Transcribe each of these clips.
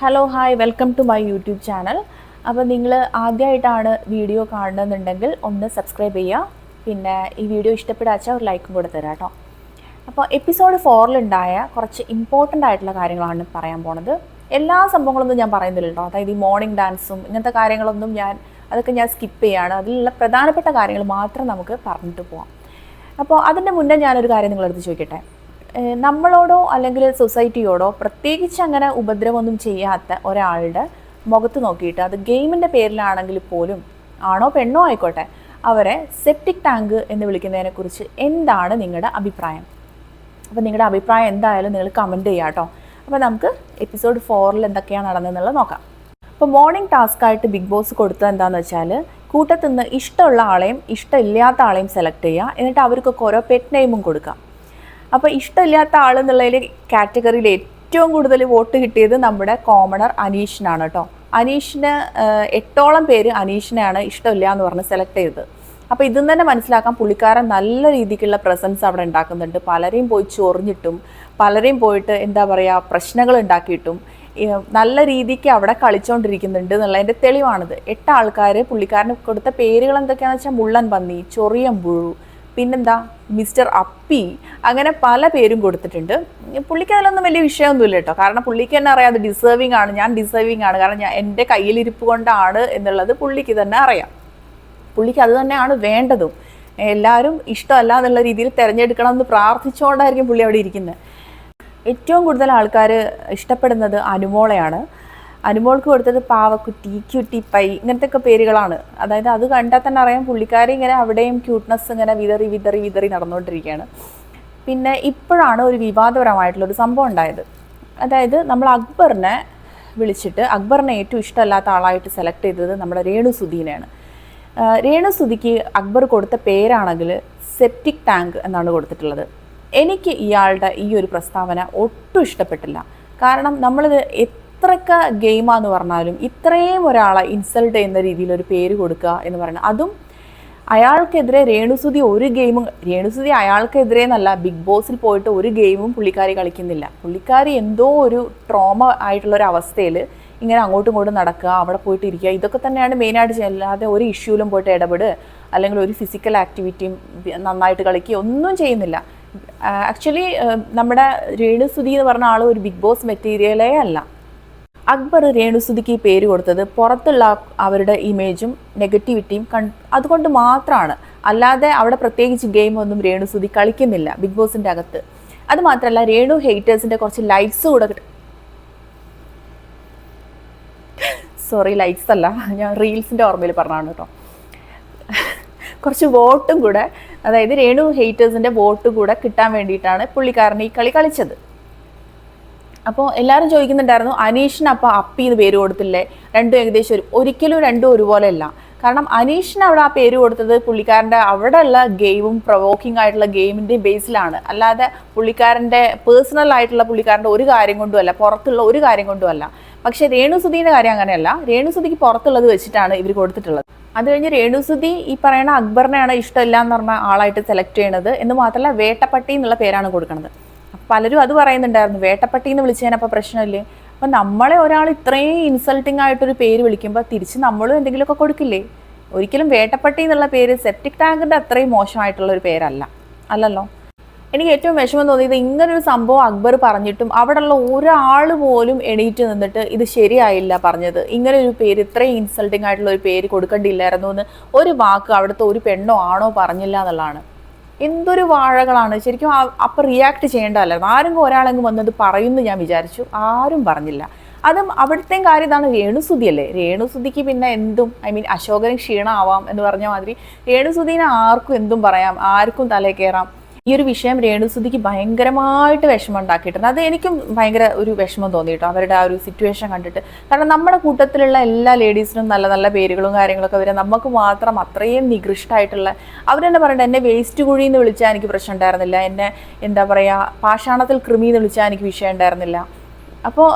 Hello hi welcome to my YouTube channel. അപ്പോൾ നിങ്ങൾ ആദ്യമായിട്ടാണ് വീഡിയോ കാണുന്നുണ്ടെങ്കിൽ ഒന്ന് സബ്സ്ക്രൈബ് ചെയ്യുക. പിന്നെ ഈ വീഡിയോ ഇഷ്ടപ്പെടാച്ചാൽ ഒരു ലൈക്കും കൂടെ തരാം കേട്ടോ. അപ്പോൾ എപ്പിസോഡ് 4 കുറച്ച് ഇമ്പോർട്ടൻ്റ് ആയിട്ടുള്ള കാര്യങ്ങളാണ് പറയാൻ പോണത്. എല്ലാ സംഭവങ്ങളൊന്നും ഞാൻ പറയുന്നില്ല കേട്ടോ. അതായത് ഈ മോർണിംഗ് ഡാൻസും ഇങ്ങനത്തെ കാര്യങ്ങളൊന്നും അതൊക്കെ ഞാൻ സ്കിപ്പ് ചെയ്യുകയാണ്. അതിലുള്ള പ്രധാനപ്പെട്ട കാര്യങ്ങൾ മാത്രം നമുക്ക് പറഞ്ഞിട്ട് പോവാം. അപ്പോൾ അതിൻ്റെ മുന്നേ ഞാനൊരു കാര്യം നിങ്ങളെടുത്ത് ചോദിക്കട്ടെ. നമ്മളോടോ അല്ലെങ്കിൽ സൊസൈറ്റിയോടോ പ്രത്യേകിച്ച് അങ്ങനെ ഉപദ്രവമൊന്നും ചെയ്യാത്ത ഒരാളുടെ മുഖത്ത് നോക്കിയിട്ട്, അത് ഗെയിമിൻ്റെ പേരിലാണെങ്കിൽ പോലും ആണോ പെണ്ണോ ആയിക്കോട്ടെ, അവരെ സെപ്റ്റിക് ടാങ്ക് എന്ന് വിളിക്കുന്നതിനെക്കുറിച്ച് എന്താണ് നിങ്ങളുടെ അഭിപ്രായം? അപ്പോൾ നിങ്ങളുടെ അഭിപ്രായം എന്തായാലും നിങ്ങൾ കമൻറ്റ് ചെയ്യുക കേട്ടോ. അപ്പോൾ നമുക്ക് എപ്പിസോഡ് 4 എന്തൊക്കെയാണ് നടന്നതെന്നുള്ളത് നോക്കാം. അപ്പോൾ മോർണിംഗ് ടാസ്ക്കായിട്ട് ബിഗ് ബോസ് കൊടുത്തത് എന്താണെന്ന് വെച്ചാൽ, കൂട്ടത്തിൽ നിന്ന് ഇഷ്ടമുള്ള ആളെയും ഇഷ്ടമില്ലാത്ത ആളെയും സെലക്ട് ചെയ്യുക. എന്നിട്ട് അവർക്കൊക്കെ ഓരോ പെറ്റ് നെയിമും കൊടുക്കുക. അപ്പോൾ ഇഷ്ടമില്ലാത്ത ആളെന്നുള്ളതിൽ കാറ്റഗറിയിൽ ഏറ്റവും കൂടുതൽ വോട്ട് കിട്ടിയത് നമ്മുടെ കോമണർ അനീഷിനാണ് കേട്ടോ. അനീഷിന് 8ഓളം പേര് അനീഷിനെയാണ് ഇഷ്ടമില്ല എന്ന് പറഞ്ഞ് സെലക്ട് ചെയ്തത്. അപ്പോൾ ഇതിൽ തന്നെ മനസ്സിലാക്കാൻ പുള്ളിക്കാരൻ നല്ല രീതിക്കുള്ള പ്രസൻസ് അവിടെ ഉണ്ടാക്കുന്നുണ്ട്. പലരെയും പോയി ചൊറിഞ്ഞിട്ടും പലരെയും പോയിട്ട് എന്താ പറയുക പ്രശ്നങ്ങൾ ഉണ്ടാക്കിയിട്ടും നല്ല രീതിക്ക് അവിടെ കളിച്ചുകൊണ്ടിരിക്കുന്നുണ്ട് എന്നുള്ളതിൻ്റെ തെളിവാണിത്. 8 ആൾക്കാർ പുള്ളിക്കാരന് കൊടുത്ത പേരുകൾ എന്തൊക്കെയാണെന്ന് വെച്ചാൽ മുള്ളൻ പന്നി, ചൊറിയമ്പുഴു, പിന്നെന്താ മിസ്റ്റർ അപ്പി, അങ്ങനെ പല പേരും കൊടുത്തിട്ടുണ്ട്. പുള്ളിക്ക് അതിലൊന്നും വലിയ വിഷയമൊന്നുമില്ല കേട്ടോ. കാരണം പുള്ളിക്ക് തന്നെ അറിയാം അത് ഡിസേർവിങ് ആണ്, ഞാൻ ഡിസേർവിങ് ആണ്, കാരണം എൻ്റെ കയ്യിലിരിപ്പ് കൊണ്ടാണ് എന്നുള്ളത് പുള്ളിക്ക് തന്നെ അറിയാം. പുള്ളിക്ക് അത് തന്നെയാണ് വേണ്ടതും. എല്ലാവരും ഇഷ്ടമല്ല എന്നുള്ള രീതിയിൽ തിരഞ്ഞെടുക്കണം എന്ന് പ്രാർത്ഥിച്ചുകൊണ്ടായിരിക്കും പുള്ളി അവിടെ ഇരിക്കുന്നത്. ഏറ്റവും കൂടുതൽ ആൾക്കാർ ഇഷ്ടപ്പെടുന്നത് അനുമോളെയാണ്. അനുമോൾക്ക് കൊടുത്തത് പാവക്കുട്ടി, ക്യൂട്ടി പൈ, ഇങ്ങനത്തെ ഒക്കെ പേരുകളാണ്. അതായത് അത് കണ്ടാൽ തന്നെ അറിയാം പുള്ളിക്കാരി ഇങ്ങനെ അവിടെയും ക്യൂട്ട്നെസ് ഇങ്ങനെ വിതറി നടന്നുകൊണ്ടിരിക്കുകയാണ്. പിന്നെ ഇപ്പോഴാണ് ഒരു വിവാദപരമായിട്ടുള്ളൊരു സംഭവം ഉണ്ടായത്. അതായത് നമ്മൾ അക്ബറിനെ വിളിച്ചിട്ട് അക്ബറിനെ ഏറ്റവും ഇഷ്ടമല്ലാത്ത ആളായിട്ട് സെലക്ട് ചെയ്തത് നമ്മുടെ രേണുസുധീനെയാണ്. രേണുസുധിക്ക് അക്ബർ കൊടുത്ത പേരാണെങ്കിൽ സെപ്റ്റിക് ടാങ്ക് എന്നാണ് കൊടുത്തിട്ടുള്ളത്. എനിക്ക് ഇയാളുടെ ഈ ഒരു പ്രസ്താവന ഒട്ടും ഇഷ്ടപ്പെട്ടില്ല. കാരണം നമ്മളിത് എത്രയൊക്കെ ഗെയിമാന്ന് പറഞ്ഞാലും ഇത്രയും ഒരാളെ ഇൻസൾട്ട് ചെയ്യുന്ന രീതിയിൽ ഒരു പേര് കൊടുക്കുക എന്ന് പറയുന്നത്, അതും അയാൾക്കെതിരെ രേണുസുധി ഒരു ഗെയിമും, രേണുസുധി അയാൾക്കെതിരെ എന്നല്ല, ബിഗ് ബോസിൽ പോയിട്ട് ഒരു ഗെയിമും പുള്ളിക്കാരി കളിക്കുന്നില്ല. പുള്ളിക്കാരി എന്തോ ഒരു ട്രോമ ആയിട്ടുള്ളൊരു അവസ്ഥയിൽ ഇങ്ങനെ അങ്ങോട്ടും ഇങ്ങോട്ടും നടക്കുക, അവിടെ പോയിട്ട് ഇരിക്കുക, ഇതൊക്കെ തന്നെയാണ് മെയിനായിട്ട് ചെയ്യുക. അല്ലാതെ ഒരു ഇഷ്യൂലും പോയിട്ട് ഇടപെടുക അല്ലെങ്കിൽ ഒരു ഫിസിക്കൽ ആക്ടിവിറ്റിയും നന്നായിട്ട് കളിക്കുക ഒന്നും ചെയ്യുന്നില്ല. ആക്ച്വലി നമ്മുടെ രേണുസുധി എന്ന് പറഞ്ഞ ആൾ ഒരു ബിഗ് ബോസ് മെറ്റീരിയലേ അല്ല. അക്ബർ രേണുസുധിക്ക് പേര് കൊടുത്തത് പുറത്തുള്ള അവരുടെ ഇമേജും നെഗറ്റിവിറ്റിയും അതുകൊണ്ട് മാത്രമാണ്. അല്ലാതെ അവിടെ പ്രത്യേകിച്ച് ഗെയിം ഒന്നും രേണുസുധി കളിക്കുന്നില്ല ബിഗ് ബോസിൻ്റെ അകത്ത്. അത് മാത്രമല്ല, രേണു ഹേറ്റേഴ്സിൻ്റെ കുറച്ച് ലൈക്സ് കൂടെ ലൈക്സ് അല്ല, ഞാൻ റീൽസിൻ്റെ ഓർമ്മയിൽ പറഞ്ഞതാണ് കേട്ടോ. കുറച്ച് വോട്ടും കൂടെ, അതായത് രേണു ഹേറ്റേഴ്സിൻ്റെ വോട്ട് കൂടെ കിട്ടാൻ വേണ്ടിയിട്ടാണ് പുള്ളിക്കാരൻ ഈ കളി കളിച്ചത്. അപ്പോൾ എല്ലാവരും ചോദിക്കുന്നുണ്ടായിരുന്നു, അനീഷിന് അപ്പോൾ അപ്പി എന്ന് പേര് കൊടുത്തില്ലേ? രണ്ടും ഏകദേശം ഒരിക്കലും രണ്ടും ഒരുപോലെ അല്ല. കാരണം അനീഷിന് അവിടെ ആ പേര് കൊടുത്തത് പുള്ളിക്കാരൻ്റെ അവിടെയുള്ള ഗെയിമും പ്രൊവോക്കിംഗ് ആയിട്ടുള്ള ഗെയിമിൻ്റെ ബേസിലാണ്. അല്ലാതെ പുള്ളിക്കാരൻ്റെ പേഴ്സണൽ ആയിട്ടുള്ള പുള്ളിക്കാരൻ്റെ ഒരു കാര്യം കൊണ്ടുമല്ല, പുറത്തുള്ള ഒരു കാര്യം കൊണ്ടുമല്ല. പക്ഷേ രേണുസുധീൻ്റെ കാര്യം അങ്ങനെയല്ല. രേണുസുധിക്ക് പുറത്തുള്ളത് വെച്ചിട്ടാണ് ഇവർ കൊടുത്തിട്ടുള്ളത്. അത് കഴിഞ്ഞ് രേണുസുധി ഈ പറയുന്ന അക്ബറിനെയാണ് ഇഷ്ടമില്ല എന്ന് പറഞ്ഞ ആളായിട്ട് സെലക്ട് ചെയ്യണത്. എന്ന് മാത്രമല്ല, വേട്ടപ്പട്ടി എന്നുള്ള പേരാണ് കൊടുക്കുന്നത്. പലരും അത് പറയുന്നുണ്ടായിരുന്നു, വേട്ടപ്പട്ടി എന്ന് വിളിച്ചതിനപ്പോൾ പ്രശ്നമില്ലേ? അപ്പം നമ്മളെ ഒരാൾ ഇത്രയും ഇൻസൾട്ടിങ് ആയിട്ടൊരു പേര് വിളിക്കുമ്പോൾ തിരിച്ച് നമ്മളും എന്തെങ്കിലുമൊക്കെ കൊടുക്കില്ലേ? ഒരിക്കലും വേട്ടപ്പട്ടി എന്നുള്ള പേര് സെപ്റ്റിക് ടാങ്കിൻ്റെ അത്രയും മോശമായിട്ടുള്ള ഒരു അല്ലല്ലോ. എനിക്ക് ഏറ്റവും വിഷമം തോന്നിയത്, ഇങ്ങനൊരു സംഭവം അക്ബർ പറഞ്ഞിട്ടും അവിടെയുള്ള ഒരാൾ പോലും എണീറ്റ് നിന്നിട്ട് ഇത് ശരിയായില്ല പറഞ്ഞത്, ഇങ്ങനെ ഒരു പേര്, ഇത്രയും ഇൻസൾട്ടിങ് ആയിട്ടുള്ള ഒരു പേര് കൊടുക്കേണ്ടിയില്ലായിരുന്നു എന്ന് ഒരു വാക്ക് അവിടുത്തെ ഒരു പെണ്ണോ ആണോ പറഞ്ഞില്ല എന്നുള്ളതാണ്. എന്തൊരു വാഴകളാണ് ശരിക്കും. അപ്പം റിയാക്ട് ചെയ്യേണ്ടതല്ലായിരുന്നു. ആരെങ്കിലും ഒരാളെങ്കിലും വന്നത് പറയുമെന്ന് ഞാൻ വിചാരിച്ചു, ആരും പറഞ്ഞില്ല. അതും അവിടുത്തെ കാര്യം ഇതാണ്, രേണുസുധി അല്ലേ. രേണുസുധിക്ക് പിന്നെ എന്തും, അശോകന് ക്ഷീണമാവാം എന്ന് പറഞ്ഞ മാതിരി രേണുസുധീനെ ആർക്കും എന്തും പറയാം, ആർക്കും തലേ കയറാം. ഈ ഒരു വിഷയം രേണുസുധിക്ക് ഭയങ്കരമായിട്ട് വിഷമം ഉണ്ടാക്കിയിട്ടുണ്ട്. അത് എനിക്കും ഭയങ്കര ഒരു വിഷമം തോന്നിയിട്ടോ അവരുടെ ആ ഒരു സിറ്റുവേഷൻ കണ്ടിട്ട്. കാരണം നമ്മുടെ കൂട്ടത്തിലുള്ള എല്ലാ ലേഡീസിനും നല്ല നല്ല പേരുകളും കാര്യങ്ങളൊക്കെ വരെ, നമുക്ക് മാത്രം അത്രയും നികൃഷ്ടമായിട്ടുള്ള, അവരെന്നെ പറയണ്ട, എന്നെ വേസ്റ്റ് കുഴി എന്ന് വിളിച്ചാൽ എനിക്ക് പ്രശ്നം ഉണ്ടായിരുന്നില്ല, എന്നെ എന്താ പറയുക പാഷാണത്തിൽ കൃമി എന്ന് വിളിച്ചാൽ എനിക്ക് വിഷയം ഉണ്ടായിരുന്നില്ല. അപ്പോൾ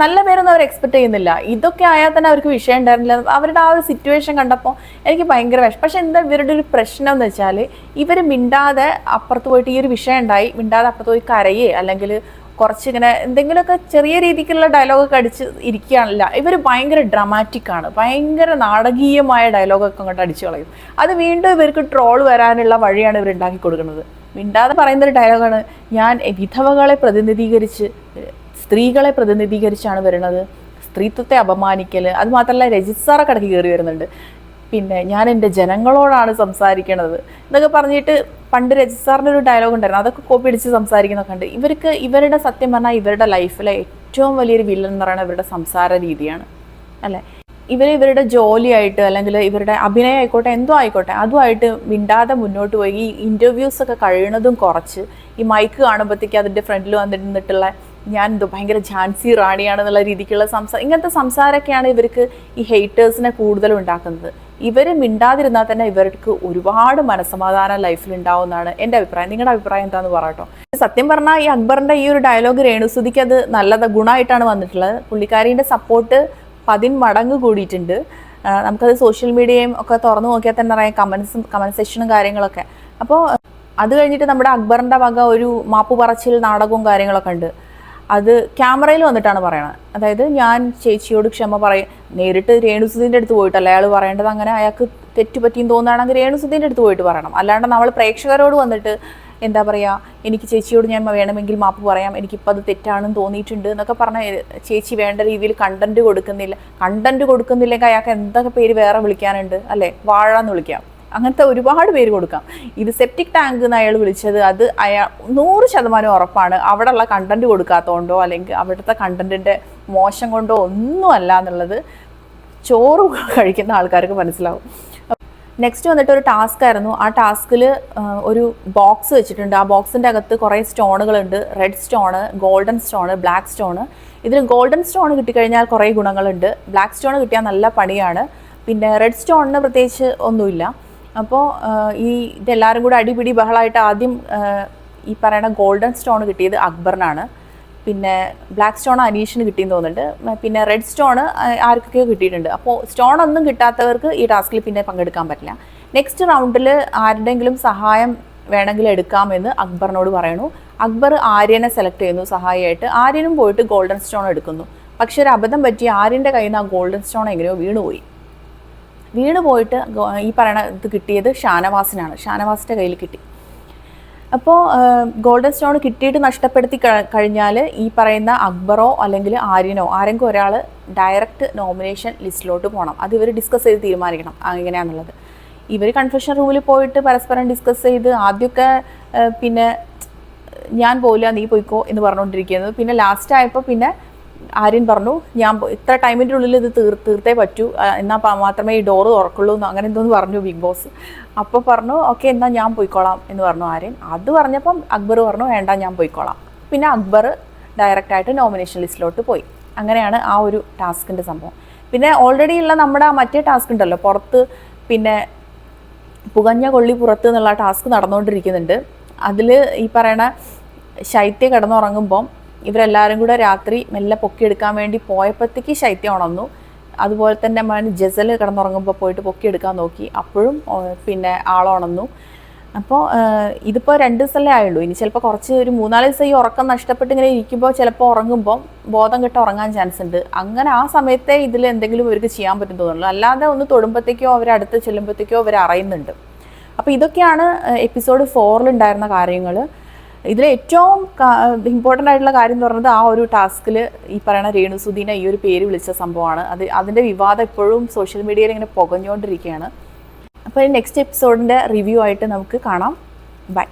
നല്ല പേരൊന്നും അവർ എക്സ്പെക്ട് ചെയ്യുന്നില്ല. ഇതൊക്കെ ആയാൽ തന്നെ അവർക്ക് വിഷയം ഉണ്ടായിരുന്നില്ല. അവരുടെ ആ ഒരു സിറ്റുവേഷൻ കണ്ടപ്പോൾ എനിക്ക് ഭയങ്കര വിഷമം. പക്ഷെ എന്താ ഇവരുടെ ഒരു പ്രശ്നം എന്ന് വെച്ചാൽ, ഇവർ മിണ്ടാതെ അപ്പുറത്ത് പോയിട്ട് ഈ ഒരു വിഷയം ഉണ്ടായി, മിണ്ടാതെ അപ്പുറത്ത് പോയി കരയേ അല്ലെങ്കിൽ കുറച്ചിങ്ങനെ എന്തെങ്കിലുമൊക്കെ ചെറിയ രീതിക്കുള്ള ഡയലോഗൊക്കെ അടിച്ച് ഇരിക്കുകയാണല്ല, ഇവർ ഭയങ്കര ഡ്രമാറ്റിക്കാണ്, ഭയങ്കര നാടകീയമായ ഡയലോഗൊക്കെ അങ്ങോട്ട് അടിച്ചു കളയും. അത് വീണ്ടും ഇവർക്ക് ട്രോൾ വരാനുള്ള വഴിയാണ് ഇവർ ഉണ്ടാക്കി കൊടുക്കുന്നത്. മിണ്ടാതെ പറയുന്നൊരു ഡയലോഗാണ്, ഞാൻ വിധവകളെ പ്രതിനിധീകരിച്ച്, സ്ത്രീകളെ പ്രതിനിധീകരിച്ചാണ് വരുന്നത്, സ്ത്രീത്വത്തെ അപമാനിക്കൽ. അത് മാത്രമല്ല രജിത് സാറൊക്കെ ഇടയ്ക്ക് കയറി വരുന്നുണ്ട്. പിന്നെ ഞാൻ എൻ്റെ ജനങ്ങളോടാണ് സംസാരിക്കണത് എന്നൊക്കെ പറഞ്ഞിട്ട് പണ്ട് രജിത് സാറിൻ്റെ ഒരു ഡയലോഗ് ഉണ്ടായിരുന്നു, അതൊക്കെ കോപ്പി അടിച്ച് സംസാരിക്കുന്നൊക്കെ ഉണ്ട്. ഇവരുടെ സത്യം പറഞ്ഞാൽ ഇവരുടെ ലൈഫിലെ ഏറ്റവും വലിയൊരു വില്ലൻ എന്ന് പറയുന്നത് ഇവരുടെ സംസാര രീതിയാണ് അല്ലേ. ഇവരുടെ ജോലിയായിട്ട് അല്ലെങ്കിൽ ഇവരുടെ അഭിനയം ആയിക്കോട്ടെ എന്തോ ആയിക്കോട്ടെ അതുമായിട്ട് മിണ്ടാതെ മുന്നോട്ട് പോയി ഈ ഇൻ്റർവ്യൂസൊക്കെ കഴിയുന്നതും കുറച്ച് ഈ മൈക്ക് കാണുമ്പോഴത്തേക്ക് അതിൻ്റെ ഫ്രണ്ടിൽ വന്നിട്ടുള്ള ഞാൻ എന്തോ ഭയങ്കര ഝാൻസി റാണിയാണെന്നുള്ള രീതിക്കുള്ള ഇങ്ങനത്തെ സംസാരമൊക്കെയാണ് ഇവർക്ക് ഈ ഹെയ്റ്റേഴ്സിനെ കൂടുതലും ഉണ്ടാക്കുന്നത്. ഇവർ മിണ്ടാതിരുന്നാൽ തന്നെ ഇവർക്ക് ഒരുപാട് മനസ്സമാധാനം ലൈഫിൽ ഉണ്ടാവുമെന്നാണ് എൻ്റെ അഭിപ്രായം. നിങ്ങളുടെ അഭിപ്രായം എന്താണെന്ന് പറയട്ടോ. സത്യം പറഞ്ഞാൽ ഈ അക്ബറിൻ്റെ ഈ ഒരു ഡയലോഗ് രേണുസുതിക്ക് അത് നല്ലത് ഗുണമായിട്ടാണ് വന്നിട്ടുള്ളത്. പുള്ളിക്കാരീൻ്റെ സപ്പോർട്ട് 10 മടങ്ങ് കൂടിയിട്ടുണ്ട്. നമുക്കത് സോഷ്യൽ മീഡിയയും ഒക്കെ തുറന്നു നോക്കിയാൽ തന്നെ അറിയാം, കമൻറ്റ് സെക്ഷനും കാര്യങ്ങളൊക്കെ. അപ്പോൾ അത് കഴിഞ്ഞിട്ട് നമ്മുടെ അക്ബറിൻ്റെ വക ഒരു മാപ്പ് പറച്ചിൽ നാടകവും കാര്യങ്ങളൊക്കെ ഉണ്ട്. അത് ക്യാമറയിൽ വന്നിട്ടാണ് പറയണത്. അതായത് ഞാൻ ചേച്ചിയോട് ക്ഷമ പറയും, നേരിട്ട് രേണുസുധീൻ്റെ അടുത്ത് പോയിട്ടല്ല അയാൾ പറയേണ്ടത്. അങ്ങനെ അയാൾക്ക് തെറ്റുപറ്റിയെന്ന് തോന്നുകയാണെങ്കിൽ രേണുസുധീൻ്റെ അടുത്ത് പോയിട്ട് പറയണം. അല്ലാണ്ട് നമ്മൾ പ്രേക്ഷകരോട് വന്നിട്ട് എന്താ പറയുക, എനിക്ക് ചേച്ചിയോട് ഞാൻ വേണമെങ്കിൽ മാപ്പ് പറയാം, എനിക്കിപ്പോൾ അത് തെറ്റാണെന്ന് തോന്നിയിട്ടുണ്ട് എന്നൊക്കെ പറഞ്ഞാൽ ചേച്ചി വേണ്ട രീതിയിൽ കണ്ടന്റ് കൊടുക്കുന്നില്ലെങ്കിൽ അയാൾക്ക് എന്തൊക്കെ പേര് വേറെ വിളിക്കാനുണ്ട് അല്ലേ, വാഴ എന്ന് വിളിക്കാം, അങ്ങനത്തെ ഒരുപാട് പേര് കൊടുക്കാം. ഇത് സെപ്റ്റിക് ടാങ്ക് എന്ന് അയാൾ വിളിച്ചത് അത് 100% ഉറപ്പാണ് അവിടെയുള്ള കണ്ടന്റ് കൊടുക്കാത്തതുകൊണ്ടോ അല്ലെങ്കിൽ അവിടുത്തെ കണ്ടന്റിൻ്റെ മോശം കൊണ്ടോ ഒന്നുമല്ല എന്നുള്ളത് ചോറ് കഴിക്കുന്ന ആൾക്കാർക്ക് മനസ്സിലാവും. നെക്സ്റ്റ് വന്നിട്ട് ഒരു ടാസ്ക് ആയിരുന്നു. ആ ടാസ്കിൽ ഒരു ബോക്സ് വെച്ചിട്ടുണ്ട്. ആ ബോക്സിൻ്റെ അകത്ത് കുറേ സ്റ്റോണുകളുണ്ട്. Red stone, golden stone, black stone. ഇതിൽ ഗോൾഡൻ സ്റ്റോൺ കിട്ടിക്കഴിഞ്ഞാൽ കുറേ ഗുണങ്ങളുണ്ട്. ബ്ലാക്ക് സ്റ്റോൺ കിട്ടിയാൽ നല്ല പണിയാണ്. പിന്നെ റെഡ് സ്റ്റോണിന് പ്രത്യേകിച്ച് ഒന്നുമില്ല. അപ്പോൾ ഇതെല്ലാവരും കൂടെ അടിപിടി ബഹളമായിട്ട് ആദ്യം ഈ പറയുന്ന ഗോൾഡൻ സ്റ്റോൺ കിട്ടിയത് അക്ബറിനാണ്. പിന്നെ ബ്ലാക്ക് സ്റ്റോൺ അനീഷിന് കിട്ടിയെന്ന് തോന്നുന്നുണ്ട്. പിന്നെ റെഡ് സ്റ്റോണ് ആർക്കൊക്കെയോ കിട്ടിയിട്ടുണ്ട്. അപ്പോൾ സ്റ്റോൺ ഒന്നും കിട്ടാത്തവർക്ക് ഈ ടാസ്കിൽ പിന്നെ പങ്കെടുക്കാൻ പറ്റില്ല. നെക്സ്റ്റ് റൗണ്ടിൽ ആരുടെങ്കിലും സഹായം വേണമെങ്കിൽ എടുക്കാമെന്ന് അക്ബറിനോട് പറയണു. അക്ബർ ആര്യനെ സെലക്ട് ചെയ്യുന്നു സഹായിയായിട്ട്. ആര്യനും പോയിട്ട് ഗോൾഡൻ സ്റ്റോൺ എടുക്കുന്നു. പക്ഷെ ഒരു അബദ്ധം പറ്റി ആര്യൻ്റെ കയ്യിൽ നിന്ന് ആ ഗോൾഡൻ സ്റ്റോൺ എങ്ങനെയോ വീണ് പോയിട്ട് ഈ പറയണ ഇത് കിട്ടിയത് ഷാനവാസിനാണ്. ഷാനവാസിൻ്റെ കയ്യിൽ കിട്ടി. അപ്പോൾ ഗോൾഡൻ സ്റ്റോൺ കിട്ടിയിട്ട് നഷ്ടപ്പെടുത്തി കഴിഞ്ഞാൽ ഈ പറയുന്ന അക്ബറോ അല്ലെങ്കിൽ ആര്യനോ ആരെങ്കിലും ഒരാൾ ഡയറക്റ്റ് നോമിനേഷൻ ലിസ്റ്റിലോട്ട് പോകണം. അത് ഇവർ ഡിസ്കസ് ചെയ്ത് തീരുമാനിക്കണം എങ്ങനെയാണെന്നുള്ളത്. ഇവർ കൺഫെഷൻ റൂമിൽ പോയിട്ട് പരസ്പരം ഡിസ്കസ് ചെയ്ത് ആദ്യമൊക്കെ പിന്നെ ഞാൻ പോയില്ല നീ പോയിക്കോ എന്ന് പറഞ്ഞുകൊണ്ടിരിക്കുന്നത്. പിന്നെ ലാസ്റ്റ് ആയപ്പോൾ പിന്നെ ആര്യൻ പറഞ്ഞു ഞാൻ ഇത്ര ടൈമിൻ്റെ ഉള്ളിൽ ഇത് തീർത്തേ പറ്റൂ, എന്നാൽ മാത്രമേ ഈ ഡോറ് തുറക്കുള്ളൂ എന്ന് അങ്ങനെ എന്തോന്ന് പറഞ്ഞു ബിഗ് ബോസ്. അപ്പോൾ പറഞ്ഞു ഓക്കെ എന്നാൽ ഞാൻ പോയിക്കോളാം എന്ന് പറഞ്ഞു ആര്യൻ. അത് പറഞ്ഞപ്പം അക്ബർ പറഞ്ഞു വേണ്ട ഞാൻ പോയിക്കോളാം. പിന്നെ അക്ബർ ഡയറക്റ്റായിട്ട് നോമിനേഷൻ ലിസ്റ്റിലോട്ട് പോയി. അങ്ങനെയാണ് ആ ഒരു ടാസ്കിൻ്റെ സംഭവം. പിന്നെ ഓൾറെഡി ഉള്ള നമ്മുടെ മറ്റേ ടാസ്ക് ഉണ്ടല്ലോ പുറത്ത്, പിന്നെ പുകഞ്ഞ കൊള്ളി പുറത്ത് എന്നുള്ള ടാസ്ക് നടന്നുകൊണ്ടിരിക്കുന്നുണ്ട്. അതിൽ ഈ പറയണ ശൈത്യ കിടന്നുറങ്ങുമ്പം ഇവരെല്ലാവരും കൂടെ രാത്രി മെല്ലെ പൊക്കിയെടുക്കാൻ വേണ്ടി പോയപ്പോഴത്തേക്ക് ശൈത്യം ഉണർന്നു. അതുപോലെ തന്നെ ജസൽ കിടന്നുറങ്ങുമ്പോൾ പോയിട്ട് പൊക്കിയെടുക്കാൻ നോക്കി, അപ്പോഴും പിന്നെ ആളുണർന്നു. അപ്പോൾ ഇതിപ്പോൾ 2 ദിവസമല്ലേ ആയുള്ളൂ. ഇനി ചിലപ്പോൾ കുറച്ച് ഒരു 3-4 ദിവസം ഈ ഉറക്കം നഷ്ടപ്പെട്ട് ഇങ്ങനെ ഇരിക്കുമ്പോൾ ചിലപ്പോൾ ഉറങ്ങുമ്പോൾ ബോധം കെട്ട് ഉറങ്ങാൻ ചാൻസ് ഉണ്ട്. അങ്ങനെ ആ സമയത്തെ ഇതിൽ എന്തെങ്കിലും ഇവർക്ക് ചെയ്യാൻ പറ്റും തോന്നുള്ളൂ. അല്ലാതെ ഒന്ന് തൊടുമ്പോഴത്തേക്കോ അവരടുത്ത് ചെല്ലുമ്പോഴത്തേക്കോ അവർ അറിയുന്നുണ്ട്. അപ്പോൾ ഇതൊക്കെയാണ് എപ്പിസോഡ് 4 ഉണ്ടായിരുന്ന കാര്യങ്ങൾ. ഇതിൽ ഏറ്റവും ഇമ്പോർട്ടൻ്റ് ആയിട്ടുള്ള കാര്യം എന്ന് പറയുന്നത് ആ ഒരു ടാസ്കിൽ ഈ പറയുന്ന രേണുസുധീനെ ഈ ഒരു പേര് വിളിച്ച സംഭവമാണ്. അതിൻ്റെ വിവാദം ഇപ്പോഴും സോഷ്യൽ മീഡിയയിൽ ഇങ്ങനെ പുകഞ്ഞുകൊണ്ടിരിക്കുകയാണ്. അപ്പോൾ നെക്സ്റ്റ് എപ്പിസോഡിൻ്റെ റിവ്യൂ ആയിട്ട് നമുക്ക് കാണാം. ബൈ.